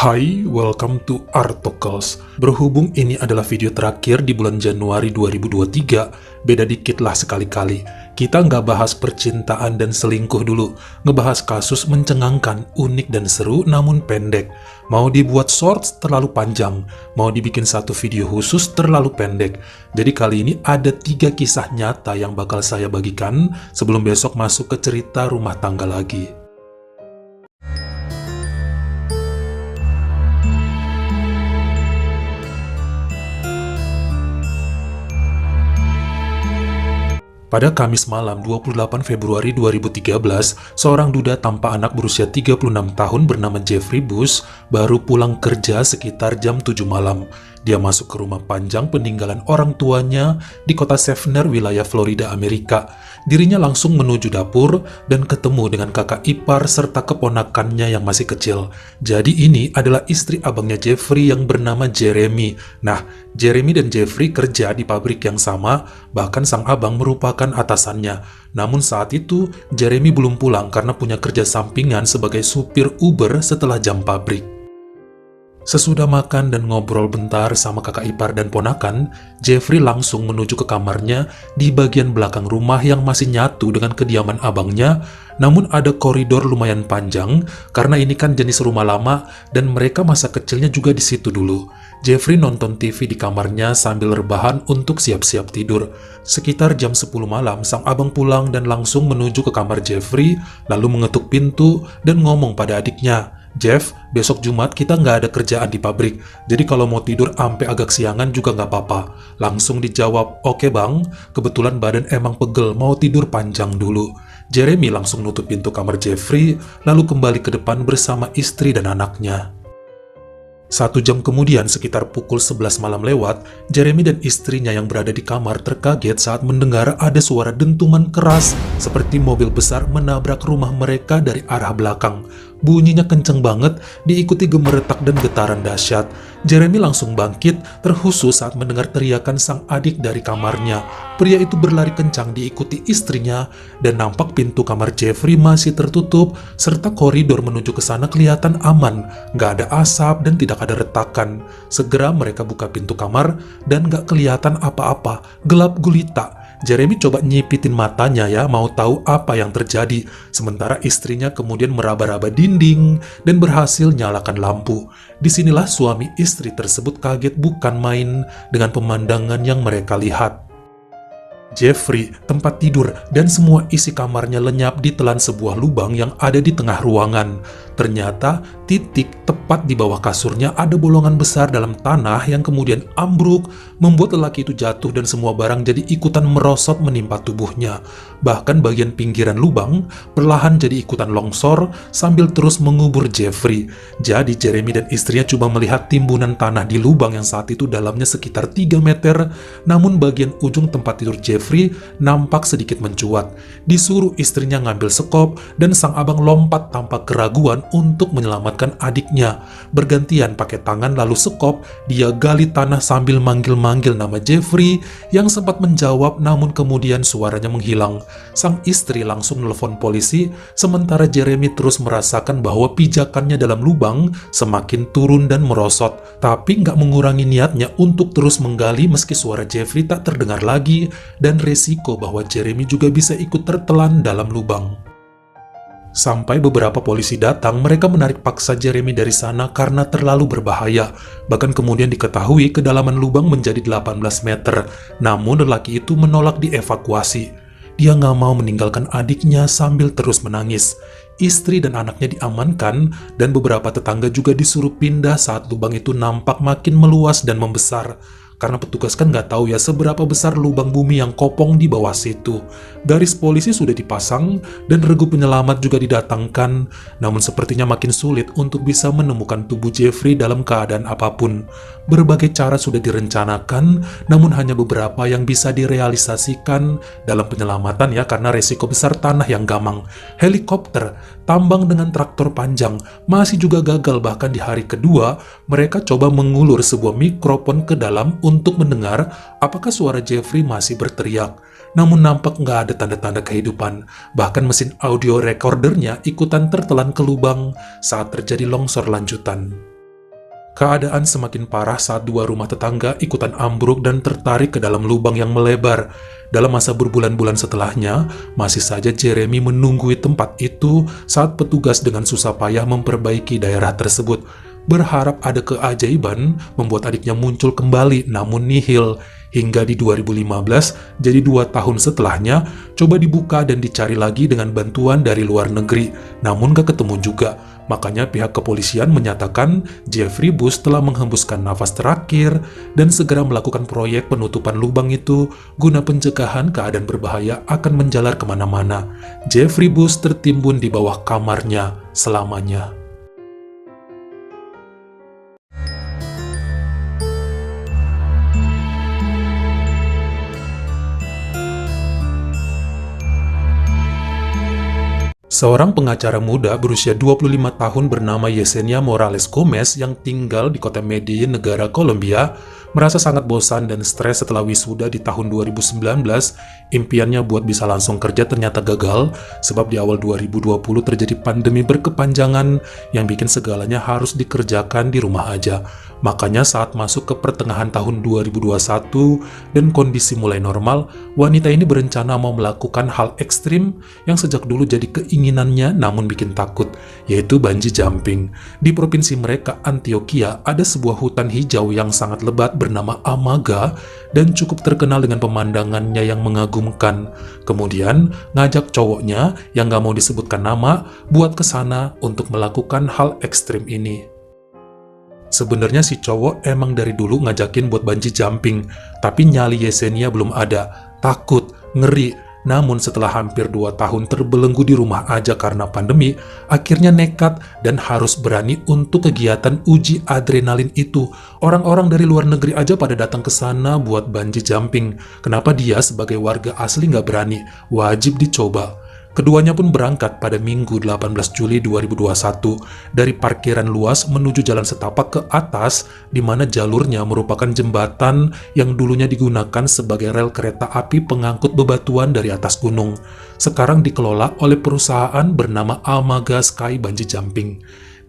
Hai, welcome to Artocles. Berhubung ini adalah video terakhir di bulan Januari 2023, beda dikit lah sekali-kali. Kita nggak bahas percintaan dan selingkuh dulu, ngebahas kasus mencengangkan, unik dan seru namun pendek. Mau dibuat shorts terlalu panjang, mau dibikin satu video khusus terlalu pendek. Jadi kali ini ada 3 kisah nyata yang bakal saya bagikan sebelum besok masuk ke cerita rumah tangga lagi. Pada Kamis malam 28 Februari 2013, seorang duda tanpa anak berusia 36 tahun bernama Jeffrey Bush baru pulang kerja sekitar jam 7 malam. Dia masuk ke rumah panjang peninggalan orang tuanya di kota Seffner, wilayah Florida, Amerika. Dirinya langsung menuju dapur dan ketemu dengan kakak ipar serta keponakannya yang masih kecil. Jadi ini adalah istri abangnya Jeffrey yang bernama Jeremy. Nah, Jeremy dan Jeffrey kerja di pabrik yang sama, bahkan sang abang merupakan atasannya. Namun saat itu, Jeremy belum pulang karena punya kerja sampingan sebagai supir Uber setelah jam pabrik. Sesudah makan dan ngobrol bentar sama kakak ipar dan ponakan, Jeffrey langsung menuju ke kamarnya di bagian belakang rumah yang masih nyatu dengan kediaman abangnya. Namun ada koridor lumayan panjang karena ini kan jenis rumah lama dan mereka masa kecilnya juga di situ dulu. Jeffrey nonton TV di kamarnya sambil rebahan untuk siap-siap tidur. Sekitar jam 10 malam, sang abang pulang dan langsung menuju ke kamar Jeffrey, lalu mengetuk pintu dan ngomong pada adiknya, "Jeff, besok Jumat kita nggak ada kerjaan di pabrik, jadi kalau mau tidur ampe agak siangan juga nggak apa-apa." Langsung dijawab, "Oke bang, kebetulan badan emang pegel, mau tidur panjang dulu." Jeremy langsung nutup pintu kamar Jeffrey, lalu kembali ke depan bersama istri dan anaknya. 1 jam kemudian, sekitar pukul 11 malam lewat, Jeremy dan istrinya yang berada di kamar terkaget saat mendengar ada suara dentuman keras seperti mobil besar menabrak rumah mereka dari arah belakang. Bunyinya kenceng banget, diikuti gemeretak dan getaran dahsyat. Jeremy langsung bangkit, terhusu saat mendengar teriakan sang adik dari kamarnya. Pria itu berlari kencang diikuti istrinya, dan nampak pintu kamar Jeffrey masih tertutup, serta koridor menuju ke sana kelihatan aman, gak ada asap dan tidak ada retakan. Segera mereka buka pintu kamar, dan gak kelihatan apa-apa, gelap gulita. Jeremy coba nyipitin matanya ya, mau tahu apa yang terjadi. Sementara istrinya kemudian meraba-raba dinding dan berhasil nyalakan lampu. Disinilah suami istri tersebut kaget bukan main dengan pemandangan yang mereka lihat. Jeffrey, tempat tidur, dan semua isi kamarnya lenyap ditelan sebuah lubang yang ada di tengah ruangan. Ternyata, titik tepat di bawah kasurnya ada bolongan besar dalam tanah yang kemudian ambruk, membuat lelaki itu jatuh dan semua barang jadi ikutan merosot menimpa tubuhnya. Bahkan bagian pinggiran lubang perlahan jadi ikutan longsor sambil terus mengubur Jeffrey. Jadi Jeremy dan istrinya coba melihat timbunan tanah di lubang yang saat itu dalamnya sekitar 3 meter, namun bagian ujung tempat tidur Jeffrey nampak sedikit mencuat. Disuruh istrinya ngambil sekop dan sang abang lompat tanpa keraguan untuk menyelamatkan adiknya. Bergantian pakai tangan lalu sekop, dia gali tanah sambil manggil-manggil nama Jeffrey yang sempat menjawab namun kemudian suaranya menghilang. Sang istri langsung nelpon polisi, sementara Jeremy terus merasakan bahwa pijakannya dalam lubang semakin turun dan merosot, tapi nggak mengurangi niatnya untuk terus menggali meski suara Jeffrey tak terdengar lagi dan resiko bahwa Jeremy juga bisa ikut tertelan dalam lubang. Sampai beberapa polisi datang, mereka menarik paksa Jeremy dari sana karena terlalu berbahaya. Bahkan kemudian diketahui kedalaman lubang menjadi 18 meter. Namun lelaki itu menolak dievakuasi. Dia nggak mau meninggalkan adiknya sambil terus menangis. Istri dan anaknya diamankan dan beberapa tetangga juga disuruh pindah saat lubang itu nampak makin meluas dan membesar. Karena petugas kan nggak tahu ya seberapa besar lubang bumi yang kopong di bawah situ. Garis polisi sudah dipasang dan regu penyelamat juga didatangkan, namun sepertinya makin sulit untuk bisa menemukan tubuh Jeffrey dalam keadaan apapun. Berbagai cara sudah direncanakan, namun hanya beberapa yang bisa direalisasikan dalam penyelamatan ya, karena resiko besar tanah yang gamang. Helikopter, tambang dengan traktor panjang masih juga gagal. Bahkan di hari kedua, mereka coba mengulur sebuah mikrofon ke dalam untuk mendengar apakah suara Jeffrey masih berteriak. Namun nampak nggak ada tanda-tanda kehidupan. Bahkan mesin audio recordernya ikutan tertelan ke lubang saat terjadi longsor lanjutan. Keadaan semakin parah saat dua rumah tetangga ikutan ambruk dan tertarik ke dalam lubang yang melebar. Dalam masa berbulan-bulan setelahnya, masih saja Jeremy menunggui tempat itu saat petugas dengan susah payah memperbaiki daerah tersebut. Berharap ada keajaiban membuat adiknya muncul kembali, namun nihil. Hingga di 2015, jadi 2 tahun setelahnya, coba dibuka dan dicari lagi dengan bantuan dari luar negeri, namun gak ketemu juga. Makanya pihak kepolisian menyatakan Jeffrey Bush telah menghembuskan nafas terakhir dan segera melakukan proyek penutupan lubang itu guna pencegahan keadaan berbahaya akan menjalar kemana-mana. Jeffrey Bush tertimbun di bawah kamarnya selamanya. Seorang pengacara muda berusia 25 tahun bernama Yesenia Morales Gomez yang tinggal di kota Medellin, negara Kolombia, merasa sangat bosan dan stres setelah wisuda di tahun 2019. Impiannya buat bisa langsung kerja ternyata gagal, sebab di awal 2020 terjadi pandemi berkepanjangan yang bikin segalanya harus dikerjakan di rumah aja. Makanya saat masuk ke pertengahan tahun 2021 dan kondisi mulai normal, wanita ini berencana mau melakukan hal ekstrim yang sejak dulu jadi keinginannya namun bikin takut, yaitu bungee jumping. Di provinsi mereka, Antioquia, ada sebuah hutan hijau yang sangat lebat bernama Amaga dan cukup terkenal dengan pemandangannya yang mengagumkan. Kemudian, ngajak cowoknya yang gak mau disebutkan nama buat ke sana untuk melakukan hal ekstrim ini. Sebenarnya si cowok emang dari dulu ngajakin buat bungee jumping, tapi nyali Yesenia belum ada, takut, ngeri. Namun setelah hampir 2 tahun terbelenggu di rumah aja karena pandemi, akhirnya nekat dan harus berani untuk kegiatan uji adrenalin itu. Orang-orang dari luar negeri aja pada datang ke sana buat bungee jumping. Kenapa dia sebagai warga asli nggak berani? Wajib dicoba. Keduanya pun berangkat pada Minggu 18 Juli 2021 dari parkiran luas menuju jalan setapak ke atas, di mana jalurnya merupakan jembatan yang dulunya digunakan sebagai rel kereta api pengangkut bebatuan dari atas gunung. Sekarang dikelola oleh perusahaan bernama Amaga Sky Bungee Jumping.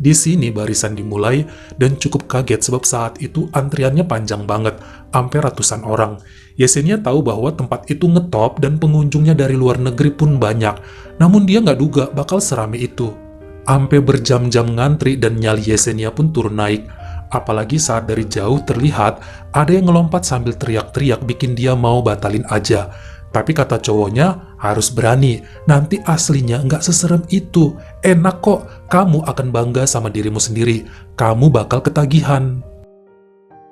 Di sini barisan dimulai dan cukup kaget sebab saat itu antriannya panjang banget, sampai ratusan orang. Yesenia tahu bahwa tempat itu ngetop dan pengunjungnya dari luar negeri pun banyak, namun dia nggak duga bakal serame itu. Sampai berjam-jam ngantri dan nyali Yesenia pun turun naik. Apalagi saat dari jauh terlihat ada yang ngelompat sambil teriak-teriak bikin dia mau batalin aja. Tapi kata cowoknya, harus berani, nanti aslinya nggak seserem itu. Enak kok, kamu akan bangga sama dirimu sendiri, kamu bakal ketagihan.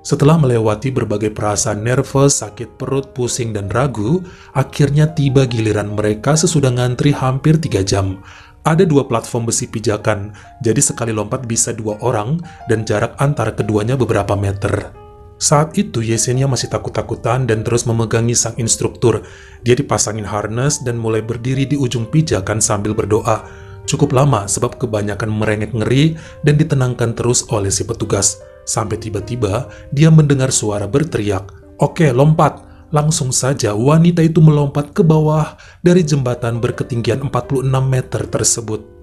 Setelah melewati berbagai perasaan nervous, sakit perut, pusing, dan ragu, akhirnya tiba giliran mereka sesudah ngantri hampir 3 jam. Ada 2 platform besi pijakan, jadi sekali lompat bisa 2 orang, dan jarak antara keduanya beberapa meter. Saat itu Yesenia masih takut-takutan dan terus memegangi sang instruktur. Dia dipasangin harness dan mulai berdiri di ujung pijakan sambil berdoa. Cukup lama sebab kebanyakan merengek ngeri dan ditenangkan terus oleh si petugas. Sampai tiba-tiba dia mendengar suara berteriak, "Oke, lompat!" Langsung saja wanita itu melompat ke bawah dari jembatan berketinggian 46 meter tersebut.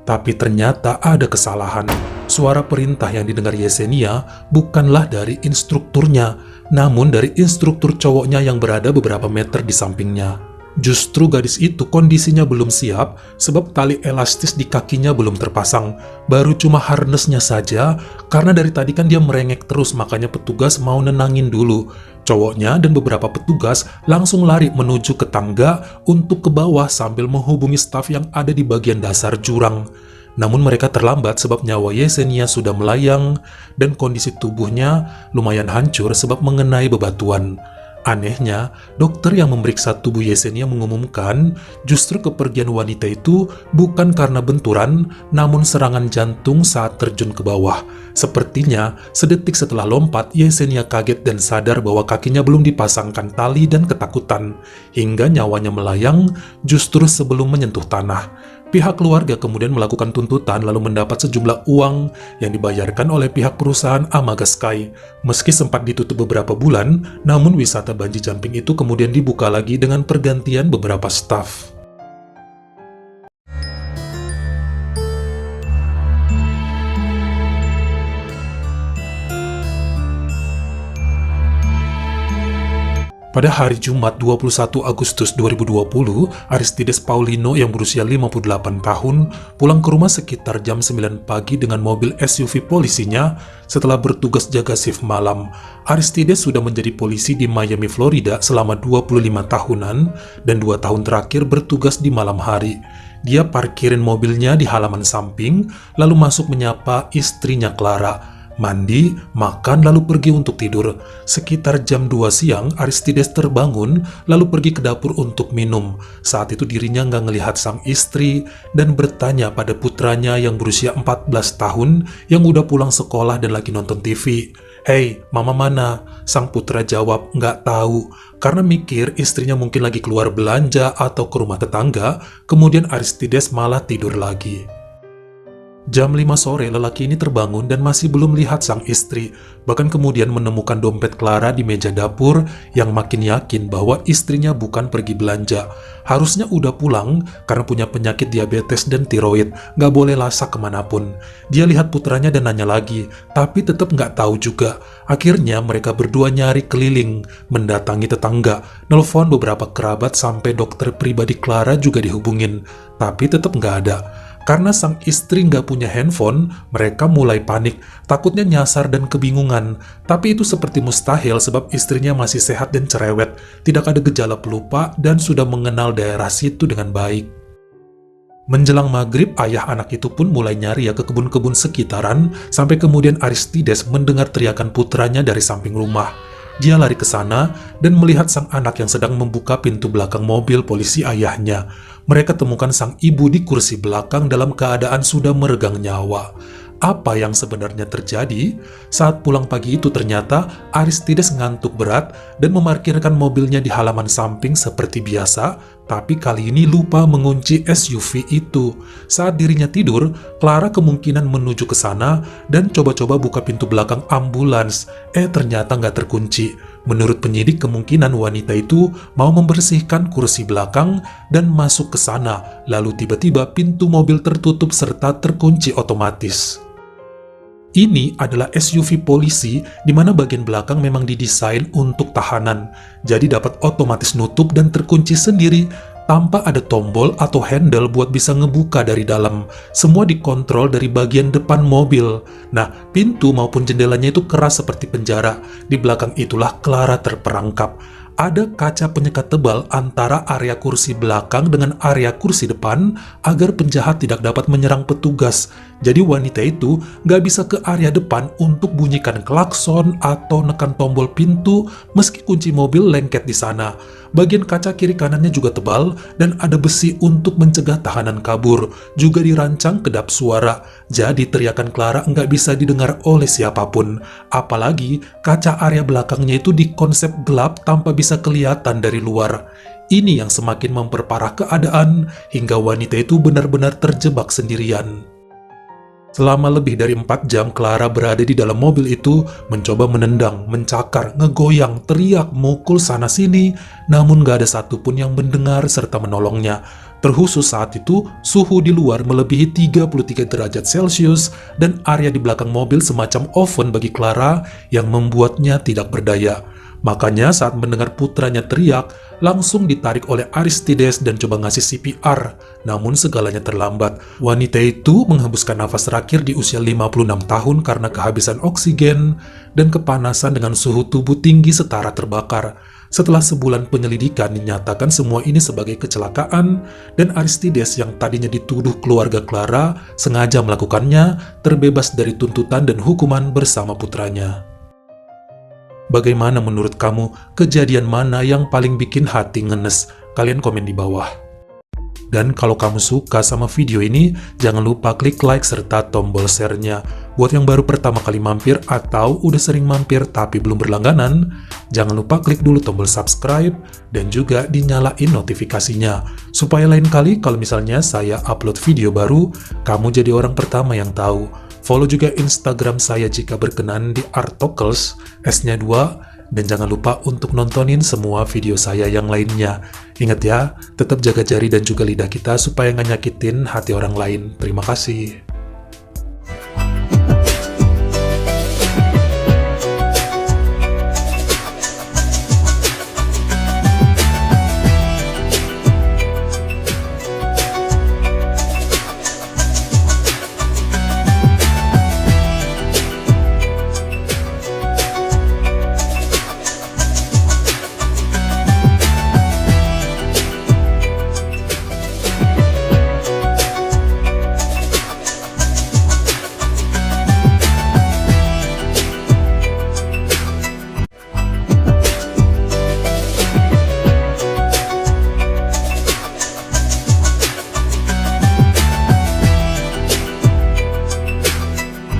Tapi ternyata ada kesalahan. Suara perintah yang didengar Yesenia bukanlah dari instrukturnya, namun dari instruktur cowoknya yang berada beberapa meter di sampingnya. Justru gadis itu kondisinya belum siap sebab tali elastis di kakinya belum terpasang, baru cuma harnessnya saja. Karena dari tadi kan dia merengek terus, makanya petugas mau nenangin dulu. Cowoknya dan beberapa petugas langsung lari menuju ke tangga untuk ke bawah sambil menghubungi staf yang ada di bagian dasar jurang. Namun mereka terlambat sebab nyawa Yesenia sudah melayang dan kondisi tubuhnya lumayan hancur sebab mengenai bebatuan. Anehnya, dokter yang memeriksa tubuh Yesenia mengumumkan justru kepergian wanita itu bukan karena benturan, namun serangan jantung saat terjun ke bawah. Sepertinya, sedetik setelah lompat, Yesenia kaget dan sadar bahwa kakinya belum dipasangkan tali dan ketakutan, hingga nyawanya melayang justru sebelum menyentuh tanah. Pihak keluarga kemudian melakukan tuntutan lalu mendapat sejumlah uang yang dibayarkan oleh pihak perusahaan Amaga Sky. Meski sempat ditutup beberapa bulan, namun wisata bungee jumping itu kemudian dibuka lagi dengan pergantian beberapa staf. Pada hari Jumat 21 Agustus 2020, Aristides Paulino yang berusia 58 tahun pulang ke rumah sekitar jam 9 pagi dengan mobil SUV polisinya setelah bertugas jaga shift malam. Aristides sudah menjadi polisi di Miami, Florida selama 25 tahunan dan 2 tahun terakhir bertugas di malam hari. Dia parkirin mobilnya di halaman samping, lalu masuk menyapa istrinya Clara. Mandi, makan, lalu pergi untuk tidur. Sekitar jam 2 siang, Aristides terbangun, lalu pergi ke dapur untuk minum. Saat itu dirinya nggak ngelihat sang istri dan bertanya pada putranya yang berusia 14 tahun yang udah pulang sekolah dan lagi nonton TV. "Hei, mama mana?" Sang putra jawab, "Nggak tahu." Karena mikir istrinya mungkin lagi keluar belanja atau ke rumah tetangga, kemudian Aristides malah tidur lagi. Jam 5 sore, lelaki ini terbangun dan masih belum lihat sang istri, bahkan kemudian menemukan dompet Clara di meja dapur yang makin yakin bahwa istrinya bukan pergi belanja. Harusnya udah pulang karena punya penyakit diabetes dan tiroid, nggak boleh lasak kemanapun. Dia lihat putranya dan nanya lagi, tapi tetap nggak tahu juga. Akhirnya mereka berdua nyari keliling, mendatangi tetangga, nelpon beberapa kerabat sampai dokter pribadi Clara juga dihubungin, tapi tetap nggak ada. Karena sang istri nggak punya handphone, mereka mulai panik, takutnya nyasar dan kebingungan. Tapi itu seperti mustahil sebab istrinya masih sehat dan cerewet, tidak ada gejala pelupa dan sudah mengenal daerah situ dengan baik. Menjelang maghrib, ayah anak itu pun mulai nyari ke kebun-kebun sekitaran, sampai kemudian Aristides mendengar teriakan putranya dari samping rumah. Dia lari ke sana dan melihat sang anak yang sedang membuka pintu belakang mobil polisi ayahnya. Mereka temukan sang ibu di kursi belakang dalam keadaan sudah meregang nyawa. Apa yang sebenarnya terjadi? Saat pulang pagi itu ternyata Aristides ngantuk berat dan memarkirkan mobilnya di halaman samping seperti biasa, tapi kali ini lupa mengunci SUV itu. Saat dirinya tidur, Clara kemungkinan menuju ke sana dan coba-coba buka pintu belakang ambulans. Ternyata nggak terkunci. Menurut penyidik, kemungkinan wanita itu mau membersihkan kursi belakang dan masuk ke sana. Lalu tiba-tiba pintu mobil tertutup serta terkunci otomatis. Ini adalah SUV polisi di mana bagian belakang memang didesain untuk tahanan, jadi dapat otomatis nutup dan terkunci sendiri tanpa ada tombol atau handle buat bisa ngebuka dari dalam. Semua dikontrol dari bagian depan mobil. Nah, pintu maupun jendelanya itu keras seperti penjara. Di belakang itulah Clara terperangkap. Ada kaca penyekat tebal antara area kursi belakang dengan area kursi depan agar penjahat tidak dapat menyerang petugas. Jadi wanita itu nggak bisa ke area depan untuk bunyikan klakson atau nekan tombol pintu meski kunci mobil lengket di sana. Bagian kaca kiri kanannya juga tebal dan ada besi untuk mencegah tahanan kabur. Juga dirancang kedap suara, jadi teriakan Clara nggak bisa didengar oleh siapapun. Apalagi kaca area belakangnya itu dikonsep gelap tanpa bisa kelihatan dari luar. Ini yang semakin memperparah keadaan hingga wanita itu benar-benar terjebak sendirian. Selama lebih dari 4 jam, Clara berada di dalam mobil itu, mencoba menendang, mencakar, ngegoyang, teriak, mukul sana-sini, namun gak ada satupun yang mendengar serta menolongnya. Terkhusus saat itu, suhu di luar melebihi 33 derajat Celcius dan area di belakang mobil semacam oven bagi Clara yang membuatnya tidak berdaya. Makanya saat mendengar putranya teriak, langsung ditarik oleh Aristides dan coba ngasih CPR. Namun segalanya terlambat. Wanita itu menghembuskan nafas terakhir di usia 56 tahun karena kehabisan oksigen dan kepanasan dengan suhu tubuh tinggi setara terbakar. Setelah sebulan penyelidikan, dinyatakan semua ini sebagai kecelakaan dan Aristides yang tadinya dituduh keluarga Clara sengaja melakukannya, terbebas dari tuntutan dan hukuman bersama putranya. Bagaimana menurut kamu? Kejadian mana yang paling bikin hati ngenes? Kalian komen di bawah. Dan kalau kamu suka sama video ini, jangan lupa klik like serta tombol share-nya. Buat yang baru pertama kali mampir atau udah sering mampir tapi belum berlangganan, jangan lupa klik dulu tombol subscribe dan juga dinyalain notifikasinya. Supaya lain kali kalau misalnya saya upload video baru, kamu jadi orang pertama yang tahu. Follow juga Instagram saya jika berkenan di Artokels, S-nya 2, dan jangan lupa untuk nontonin semua video saya yang lainnya. Ingat ya, tetap jaga jari dan juga lidah kita supaya nggak nyakitin hati orang lain. Terima kasih.